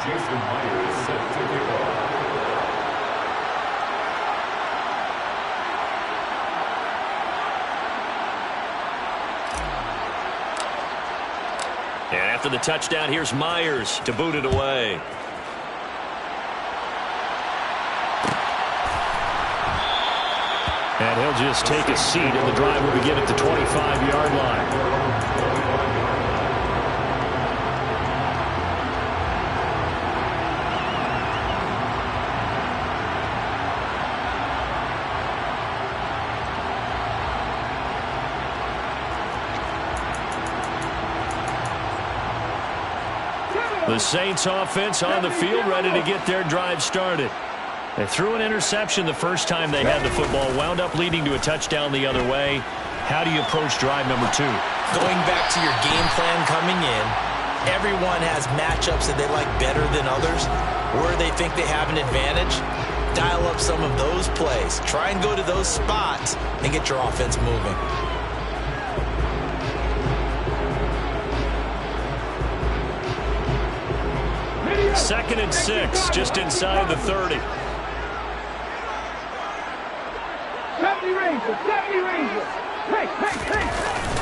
Jason Myers set to kick off. And after the touchdown, here's Myers to boot it away. And he'll just take a seat, and the drive will begin at the 25-yard line. The Saints offense on the field, ready to get their drive started. They threw an interception the first time they had the football, wound up leading to a touchdown the other way. How do you approach drive number 2? Going back to your game plan coming in, everyone has matchups that they like better than others, where they think they have an advantage. Dial up some of those plays. Try and go to those spots and get your offense moving. Second and 6, just inside the 30.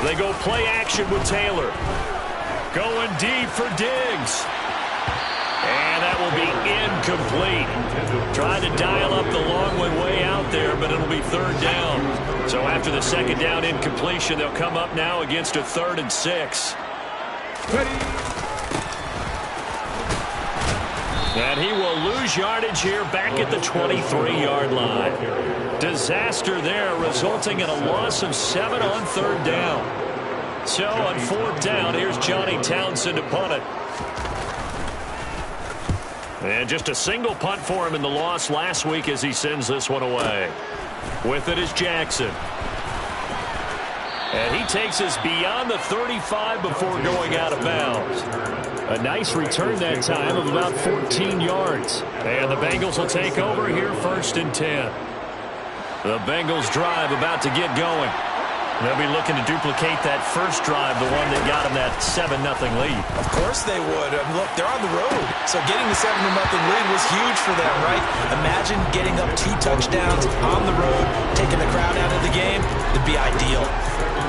They go play action with Taylor. Going deep for Diggs. And that will be incomplete. Trying to dial up the long one way out there, but it'll be third down. So after the second down incompletion, they'll come up now against a 3rd and 6. And he will lose yardage here back at the 23-yard line. Disaster there, resulting in a loss of 7 on third down. So on fourth down, here's Johnny Townsend to punt it. And just a single punt for him in the loss last week as he sends this one away. With it is Jackson. And he takes us beyond the 35 before going out of bounds. A nice return that time of about 14 yards. And the Bengals will take over here 1st and 10. The Bengals drive about to get going. They'll be looking to duplicate that first drive, the one that got them that 7-0 lead. Of course they would. Look, they're on the road. So getting the 7-0 lead was huge for them, right? Imagine getting up 2 touchdowns on the road, taking the crowd out of the game. It'd be ideal.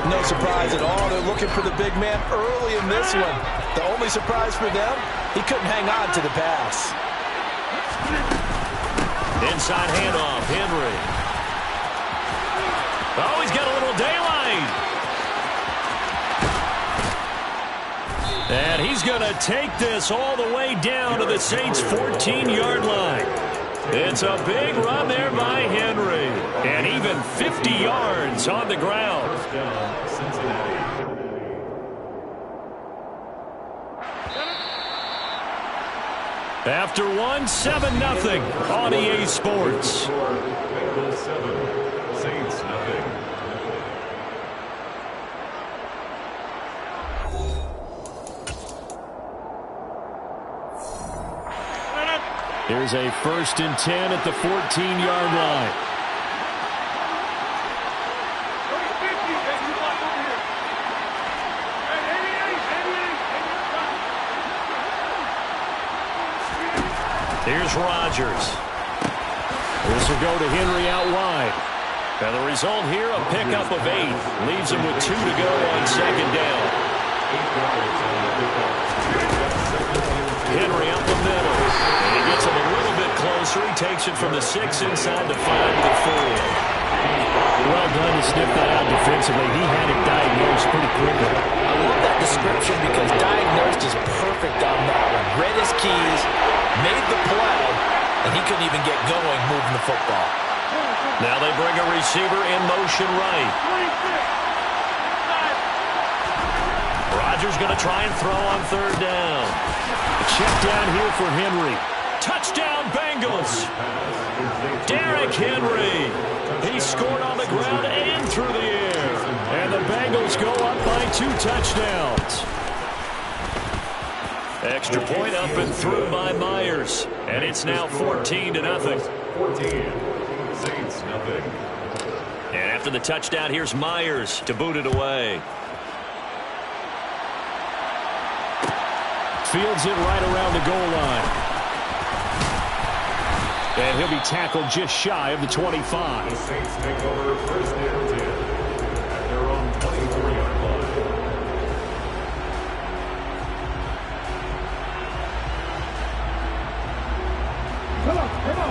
No surprise at all. They're looking for the big man early in this one. The only surprise for them, he couldn't hang on to the pass. Inside handoff, Henry. Oh, he's got a little daylight. And he's going to take this all the way down to the Saints' 14-yard line. It's a big run there by Henry. And even 50 yards on the ground. After one, 7-0 on EA Sports. Bengals 7, Saints nothing. Here's a 1st and 10 at the 14-yard line. Here's Rodgers. This will go to Henry out wide. And the result here, a pickup of 8. Leaves him with 2 to go on second down. Henry up the middle. And he gets him a little bit closer. He takes it from the 6 inside the 5 to the 4. Well done to sniff that out defensively. He had it diagnosed pretty quickly. I love that description because diagnosed is perfect on that one. Read his keys, made the play, and he couldn't even get going moving the football. Now they bring a receiver in motion right. Rodgers going to try and throw on third down. A check down here for Henry. Touchdown Bengals. Derrick Henry. He scored on the ground and through the air. And the Bengals go up by 2 touchdowns. Extra point up and through by Myers. And it's now 14-0. 14, Saints nothing. And after the touchdown, here's Myers to boot it away. fields it right around the goal line. And he'll be tackled just shy of the 25. The Saints take over first and 10 at their own 24-yard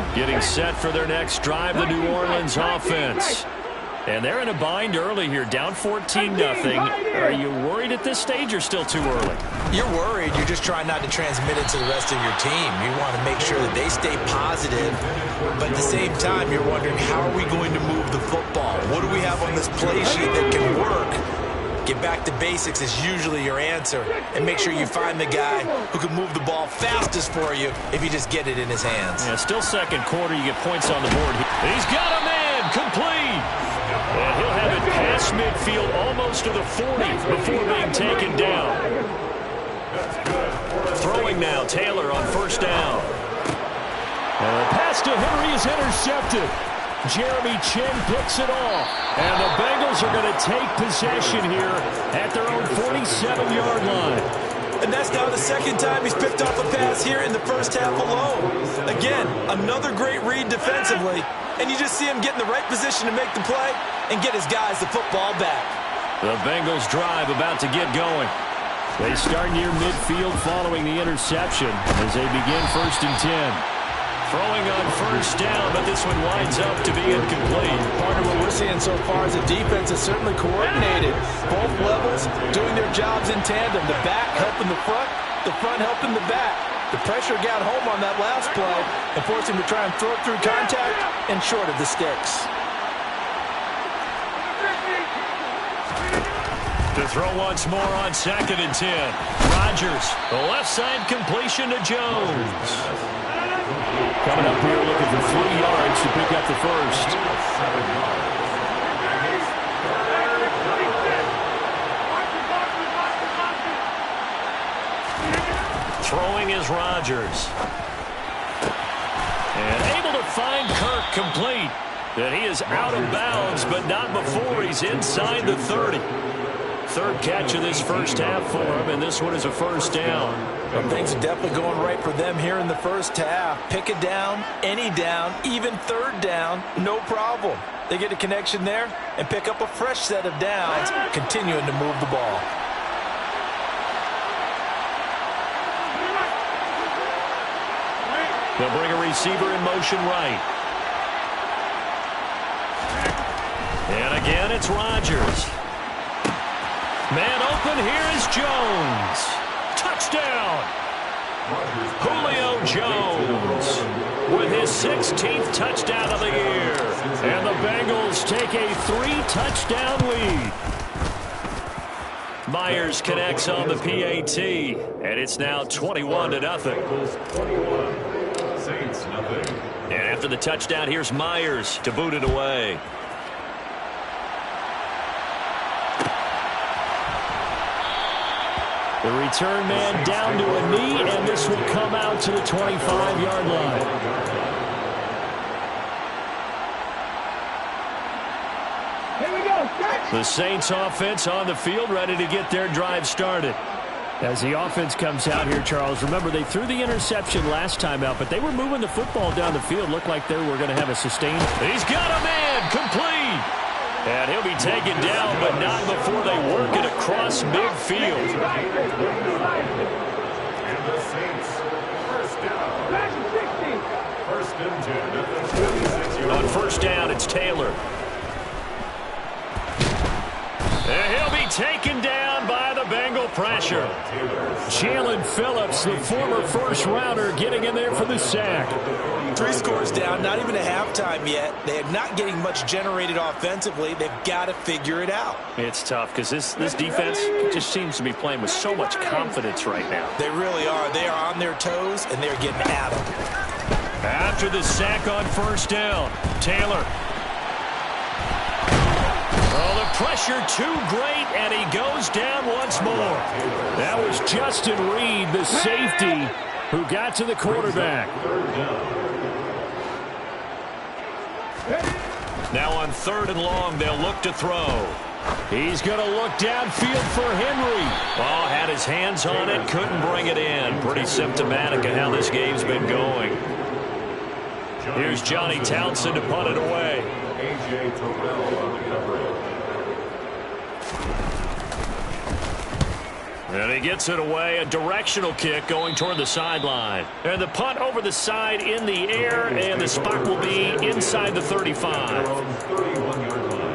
line. Getting set for their next drive, the New Orleans offense. And they're in a bind early here, down 14-0. Are you worried at this stage or still too early? You're worried. You're just trying not to transmit it to the rest of your team. You want to make sure that they stay positive, but at the same time, you're wondering, how are we going to move the football? What do we have on this play sheet that can work? Get back to basics is usually your answer, and make sure you find the guy who can move the ball fastest for you if you just get it in his hands. Yeah, still second quarter. You get points on the board. He's got a man complete. And he'll have it past midfield almost to the 40 before being taken down. Throwing now, Taylor on first down. And the pass to Henry is intercepted. Jeremy Chin picks it off. And the Bengals are going to take possession here at their own 47-yard line. And that's now the second time he's picked off a pass here in the first half alone. Again, another great read defensively. And you just see him get in the right position to make the play and get his guys the football back. The Bengals drive about to get going. They start near midfield following the interception as they begin first and 10. Throwing on first down, but this one winds up to be incomplete. Part of what we're seeing so far is the defense is certainly coordinated. Both levels doing their jobs in tandem. The back helping the front helping the back. The pressure got home on that last play and forced him to try and throw it through contact and short of the sticks. To throw once more on second and 10. Rodgers, the left side completion to Jones. Coming up here looking for 3 yards to pick up the first. Throwing is Rodgers. And able to find Kirk complete. That he is out of bounds, but not before he's inside the 30. Third catch of this first half for him, and this one is a first down. Well, things are definitely going right for them here in the first half. Pick it down, any down, even third down, no problem. They get a connection there and pick up a fresh set of downs, continuing to move the ball. They'll bring a receiver in motion right. And again, it's Rodgers. Man open, here is Jones. Touchdown! Julio Jones with his 16th touchdown of the year. And the Bengals take a 3-touchdown lead. Myers connects on the PAT, and it's now 21-0. Saints nothing. And after the touchdown, here's Myers to boot it away. The return man down to a knee, and this will come out to the 25-yard line. The Saints offense on the field, ready to get their drive started. As the offense comes out here, Charles, remember they threw the interception last time out, but they were moving the football down the field. Looked like they were going to have a sustained. He's got a man complete. And he'll be taken down, but not before they work it across midfield. And the Saints first down. First and 10 at the 26-yard line. On first down, it's Taylor. And he'll be taken down by the Bengal pressure. Jalen Phillips, the former first-rounder, getting in there for the sack. 3 scores down, not even a halftime yet. They are not getting much generated offensively. They've got to figure it out. It's tough because this defense just seems to be playing with so much confidence right now. They really are. They are on their toes, and they're getting at them. After the sack on first down, Taylor. Oh, the pressure too great, and he goes down once more. That was Justin Reed, the safety, who got to the quarterback. Third down. Now on third and long, they'll look to throw. He's going to look downfield for Henry. Oh, had his hands on it, couldn't bring it in. Pretty symptomatic of how this game's been going. Here's Johnny Townsend to punt it away. A.J. Terrell on the coverage. And he gets it away, a directional kick going toward the sideline. And the punt over the side in the air, and the spot will be inside the 35. 31-yard line.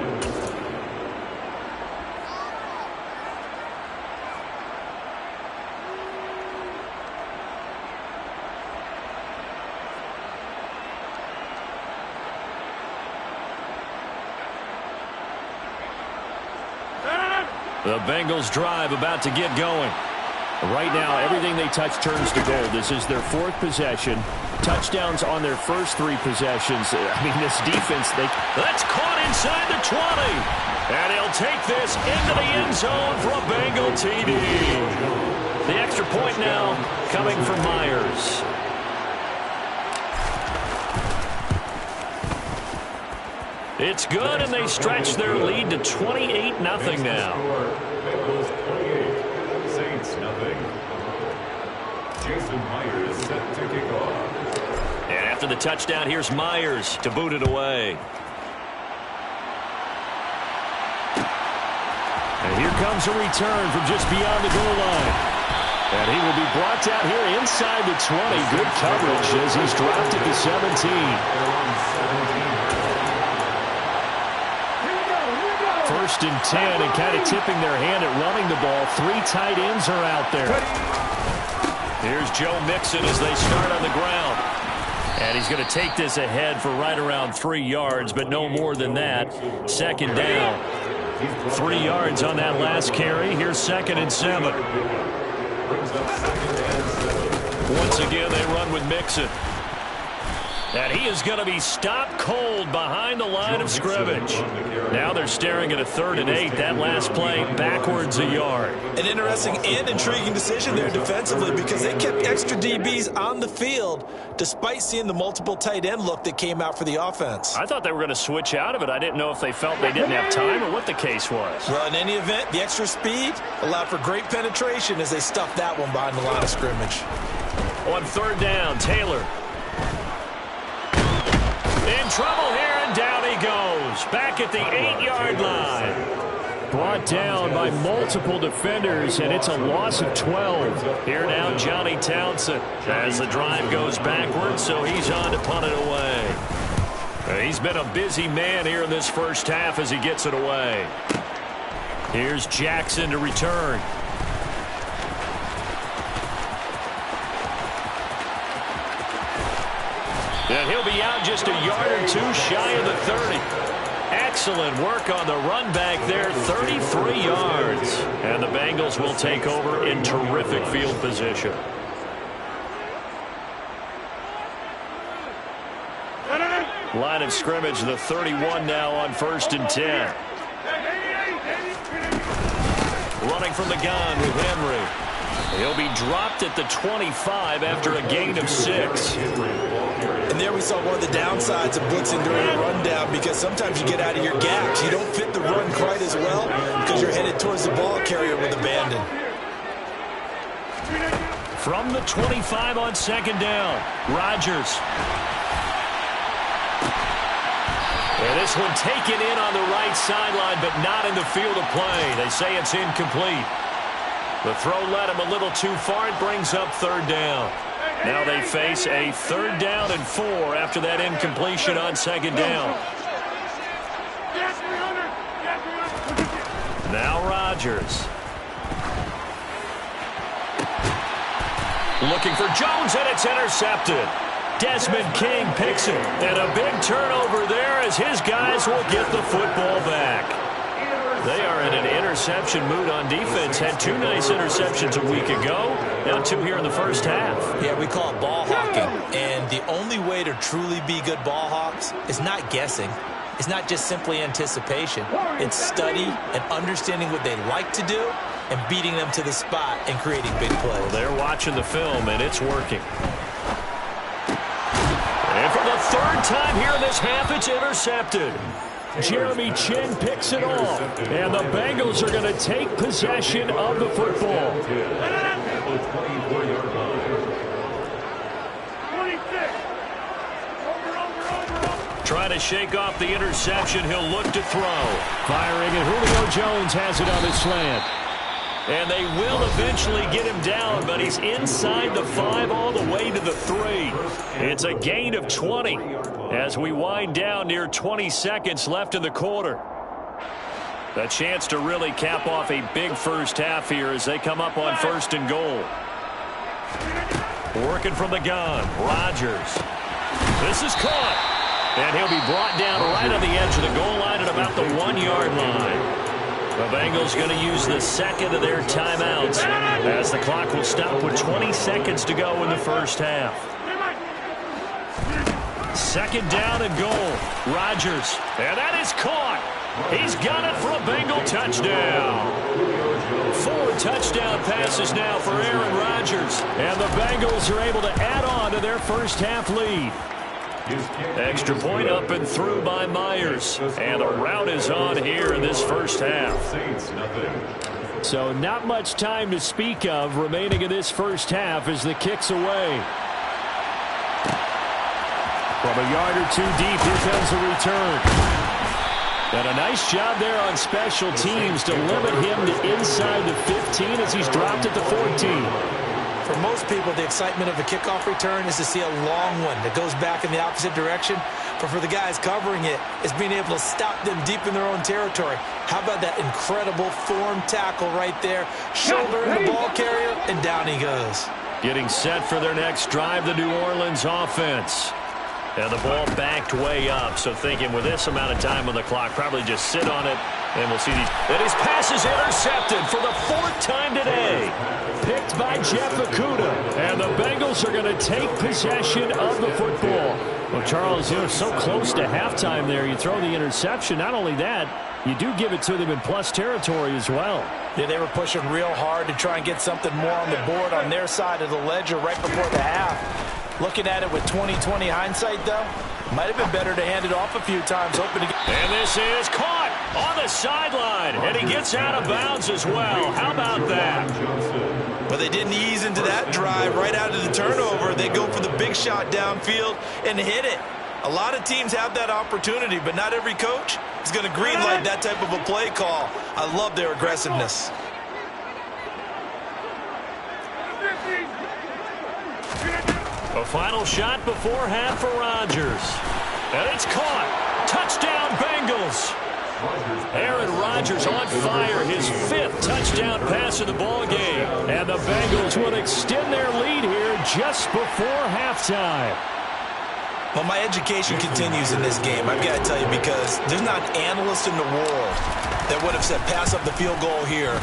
The Bengals drive about to get going. Right now, everything they touch turns to gold. This is their fourth possession. Touchdowns on their first three possessions. I mean, this defense, that's caught inside the 20. And he'll take this into the end zone for a Bengal TD. The extra point now coming from Myers. It's good, and they stretch their lead to 28-0 now. Bengals 28, Saints 0. Jason Myers set to kick off. And after the touchdown, here's Myers to boot it away. And here comes a return from just beyond the goal line. And he will be brought down here inside the 20. Good coverage as he's dropped at the 17. First and 10, and kind of tipping their hand at running the ball. Three tight ends are out there. Here's Joe Mixon as they start on the ground. And he's going to take this ahead for right around 3 yards, but no more than that. Second down. 3 yards on that last carry. Here's 2nd and 7. Once again, they run with Mixon. And he is going to be stopped cold behind the line of scrimmage. Now they're staring at a 3rd and 8. That last play backwards a yard. An interesting and intriguing decision there defensively because they kept extra DBs on the field despite seeing the multiple tight end look that came out for the offense. I thought they were going to switch out of it. I didn't know if they felt they didn't have time or what the case was. Well, in any event, the extra speed allowed for great penetration as they stuffed that one behind the line of scrimmage. On 3rd down, Taylor. In trouble here, and down he goes. Back at the 8-yard line. Brought down by multiple defenders, and it's a loss of 12. Here now, Johnny Townsend. As the drive goes backwards, so he's on to punt it away. He's been a busy man here in this first half as he gets it away. Here's Jackson to return. And he'll be out just a yard or two shy of the 30. Excellent work on the run back there, 33 yards. And the Bengals will take over in terrific field position. Line of scrimmage, the 31 now on 1st and 10. Running from the gun with Henry. He'll be dropped at the 25 after a gain of 6. And there we saw one of the downsides of blitzing during a rundown because sometimes you get out of your gaps. You don't fit the run quite as well because you're headed towards the ball carrier with abandon. From the 25 on 2nd down, Rodgers. And this one taken in on the right sideline, but not in the field of play. They say it's incomplete. The throw led him a little too far. It brings up 3rd down. Now they face a 3rd down and 4 after that incompletion on 2nd down. Now Rodgers. Looking for Jones, and it's intercepted. Desmond King picks it. And a big turnover there as his guys will get the football back. They are in an interception mood on defense. Had 2 nice interceptions a week ago. Now 2 here in the first half. Yeah, we call it ball hawking. And the only way to truly be good ball hawks is not guessing. It's not just simply anticipation. It's study and understanding what they like to do and beating them to the spot and creating big plays. Well, they're watching the film, and it's working. And for the 3rd time here in this half, it's intercepted. Jeremy Chin picks it off. And the Bengals are going to take possession of the football. Trying to shake off the interception. He'll look to throw. Firing, and Julio Jones has it on his slant. And they will eventually get him down, but he's inside the 5 all the way to the 3. It's a gain of 20 as we wind down near 20 seconds left in the quarter. A chance to really cap off a big first half here as they come up on 1st and goal. Working from the gun, Rodgers. This is caught. And he'll be brought down right on the edge of the goal line at about the 1-yard line. The Bengals going to use the second of their timeouts as the clock will stop with 20 seconds to go in the first half. 2nd down and goal. Rodgers. And that is caught. He's got it for a Bengal touchdown. 4 touchdown passes now for Aaron Rodgers. And the Bengals are able to add on to their first half lead. Extra point up and through by Myers. And the route is on here in this first half. So not much time to speak of remaining in this first half as the kick's away. From a yard or 2 deep, here comes the return. And a nice job there on special teams to limit him to inside the 15 as he's dropped at the 14. For most people, the excitement of a kickoff return is to see a long one that goes back in the opposite direction. But for the guys covering it, it's being able to stop them deep in their own territory. How about that incredible form tackle right there? Shouldering the ball carrier, and down he goes. Getting set for their next drive, the New Orleans offense. And the ball backed way up. So thinking with this amount of time on the clock, probably just sit on it. And we'll see these. And his pass is intercepted for the 4th time today. Picked by Jeff Okudah. And the Bengals are going to take possession of the football. Well, Charles, you know, so close to halftime there. You throw the interception. Not only that, you do give it to them in plus territory as well. Yeah, they were pushing real hard to try and get something more on the board on their side of the ledger right before the half. Looking at it with 20/20 hindsight, though, might have been better to hand it off a few times, hoping to get. And this is caught on the sideline, and he gets out of bounds as well. How about that? Well, they didn't ease into that drive right out of the turnover. They go for the big shot downfield and hit it. A lot of teams have that opportunity, but not every coach is going to greenlight that type of a play call. I love their aggressiveness. A final shot before half for Rodgers. And it's caught. Touchdown, Bengals. Aaron Rodgers on fire. His 5th touchdown pass of the ball game. And the Bengals will extend their lead here just before halftime. Well, my education continues in this game, I've got to tell you, because there's not an analyst in the world that would have said pass up the field goal here,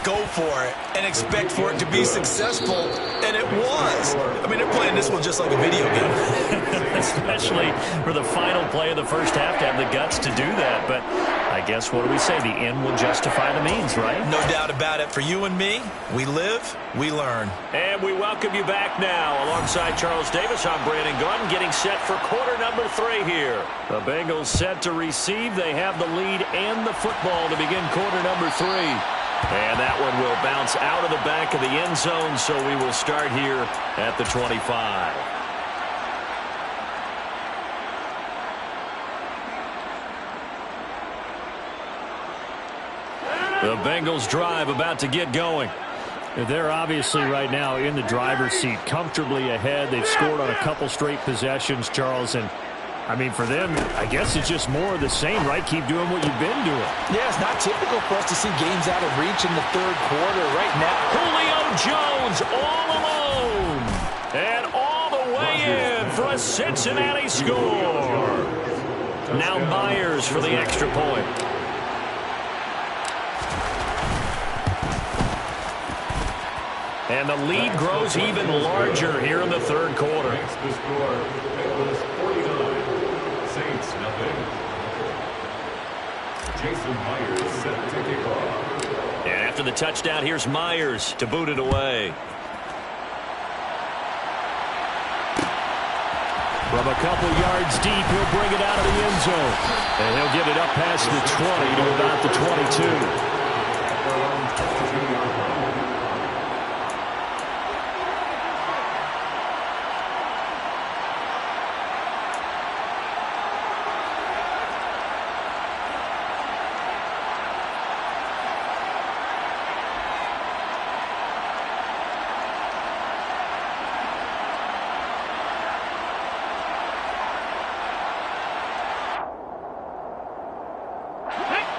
go for it, and expect for it to be successful, and it was. I mean, they're playing this one just like a video game. Especially for the final play of the first half to have the guts to do that. But I guess, what do we say? The end will justify the means, right? No doubt about it. For you and me, we live, we learn. And we welcome you back now. Alongside Charles Davis, I'm Brandon Gunn, getting set for quarter number 3 here. The Bengals set to receive. They have the lead and the football to begin quarter number 3. And that one will bounce out of the back of the end zone, so we will start here at the 25. The Bengals drive about to get going. They're obviously right now in the driver's seat, comfortably ahead. They've scored on a couple straight possessions, Charles, and I mean, for them, I guess it's just more of the same, right? Keep doing what you've been doing. Yeah, it's not typical for us to see games out of reach in the 3rd quarter right now. Julio Jones all alone. And all the way in for a Cincinnati score. Now Myers for the extra point. And the lead grows even larger here in the 3rd quarter. The score, Bengals 49, Saints nothing. Jason Myers set to kick off. And after the touchdown, here's Myers to boot it away. From a couple yards deep, he'll bring it out of the end zone. And he'll get it up past the 20 to about the 22.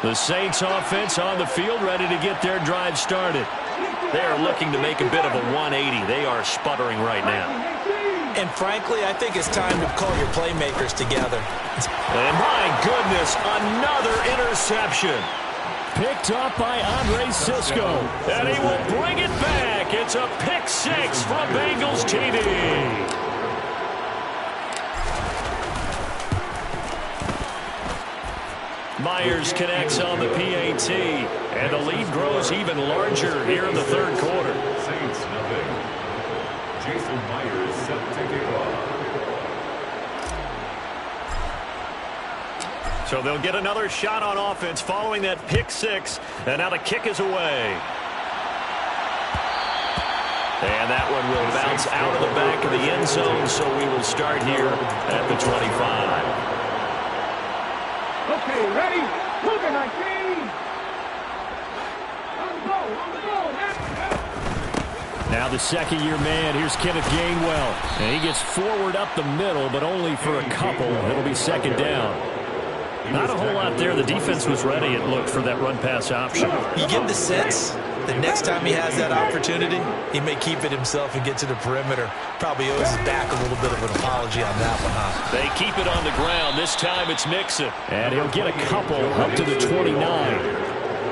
The Saints offense on the field, ready to get their drive started. They are looking to make a bit of a 180. They are sputtering right now. And frankly, I think it's time to call your playmakers together. And my goodness, another interception. Picked up by Andre Sisco. And he will bring it back. It's a pick six from Bengals TV. Myers connects on the PAT, and the lead grows even larger here in the third quarter. Saints nothing. Jason Myers set to kick off. So they'll get another shot on offense following that pick six, and now the kick is away. And that one will bounce out of the back of the end zone, so we will start here at the 25. Okay, ready? Move it, 19! Now the second-year man, here's Kenneth Gainwell. And he gets forward up the middle, but only for a couple. It'll be second down. Not a whole lot there. The defense was ready, it looked, for that run-pass option. You get the sense the next time he has that opportunity, he may keep it himself and get to the perimeter. Probably owes his back a little bit of an apology on that one, huh? They keep it on the ground. This time it's Mixon. And he'll get a couple up to the 29.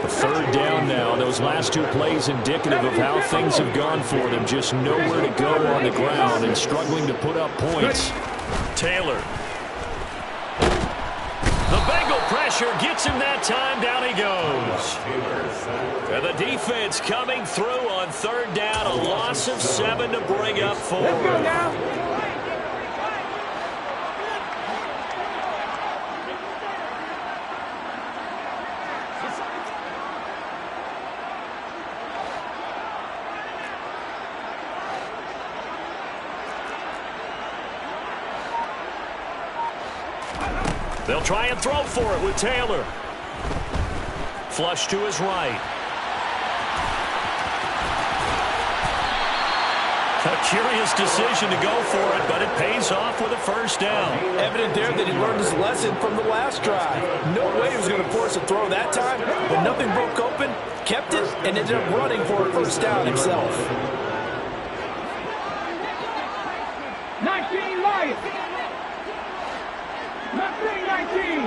The third down now. Those last two plays indicative of how things have gone for them. Just nowhere to go on the ground and struggling to put up points. Taylor. The Bengal pressure gets him that time. Down he goes. And the defense coming through on third down. A loss of 7 to bring up 4. Let's go now. They'll try and throw for it with Taylor. Flush to his right. A curious decision to go for it, but it pays off with a first down. Evident there that he learned his lesson from the last drive. No way he was going to force a throw that time, but nothing broke open, kept it, and ended up running for a first down himself. 19 Lions. 19.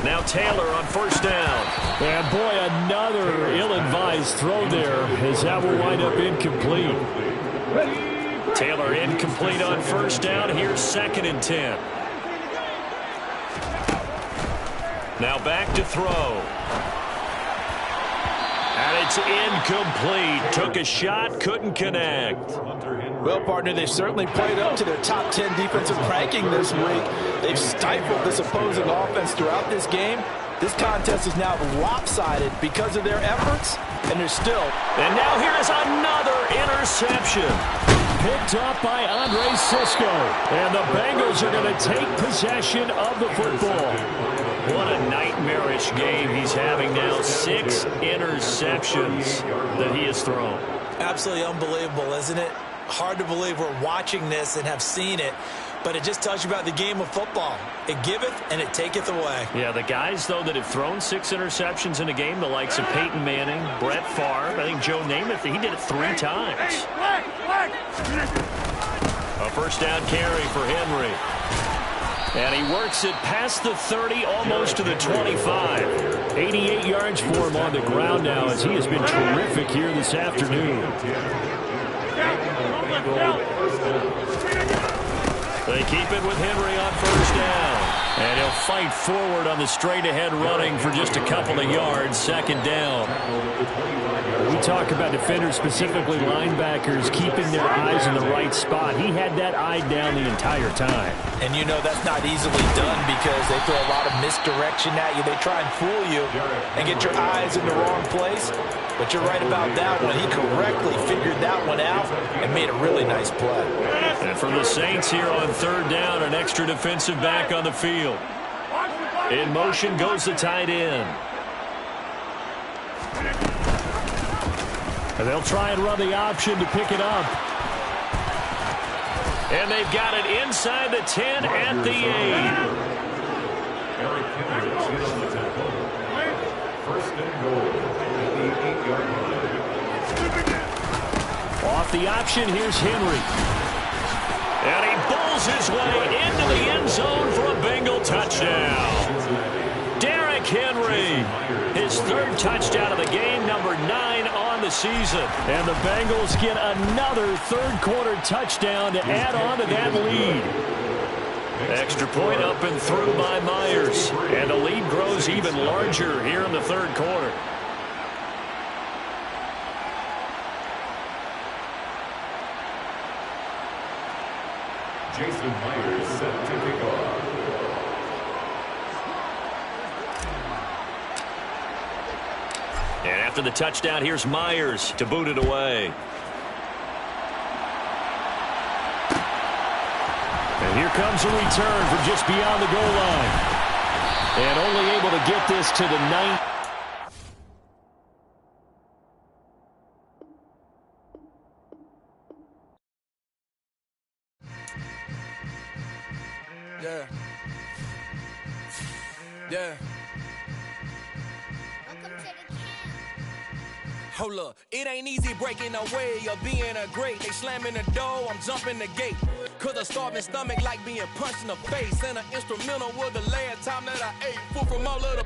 Now Taylor on first down. And boy, another ill-advised throw there, as that will wind up incomplete. Taylor incomplete on first down. Here's 2nd and 10. Now back to throw. And it's incomplete. Took a shot, couldn't connect. Well, partner, they've certainly played up to their top 10 defensive ranking this week. They've stifled this opposing offense throughout this game. This contest is now lopsided because of their efforts, and they're still. And now here is another interception. Picked up by Andre Sisco. And the Bengals are going to take possession of the football. What a nightmarish game he's having now. 6 interceptions that he has thrown. Absolutely unbelievable, isn't it? Hard to believe we're watching this and have seen it, but it just tells you about the game of football. It giveth and it taketh away. Yeah, the guys, though, that have thrown 6 interceptions in a game, the likes of Peyton Manning, Brett Favre, I think Joe Namath, he did it 3 times. A first down carry for Henry. And he works it past the 30, almost to the 25. 88 yards for him on the ground now, as he has been terrific here this afternoon. The They keep it with Henry on first down. And he'll fight forward on the straight-ahead running for just a couple of yards. Second down. We talk about defenders, specifically linebackers, keeping their eyes in the right spot. He had that eye down the entire time. And you know that's not easily done because they throw a lot of misdirection at you. They try and fool you and get your eyes in the wrong place. But you're right about that one. He correctly figured that one out and made a really nice play. And for the Saints here on third down, an extra defensive back on the field. In motion goes the tight end. And they'll try and run the option to pick it up. And they've got it inside the 10 at the 8. Eric Henry is in on the tackle. First and goal at the 8-yard line. Off the option, here's Henry. And he bowls his way into the end zone for a Bengal touchdown. Derrick Henry, his third touchdown of the game, number 9 on the season. And the Bengals get another third-quarter touchdown to add on to that lead. Extra point up and through by Myers. And the lead grows even larger here in the third quarter. Jason Myers set to kick off. And after the touchdown, here's Myers to boot it away. And here comes a return from just beyond the goal line. And only able to get this to the 9th. Yeah. Yeah. Hold up, it ain't easy breaking away or being a great. They slamming the door, I'm jumping the gate. Cause a starving stomach like being punched in the face. And an instrumental was the last time that I ate. Food from all of the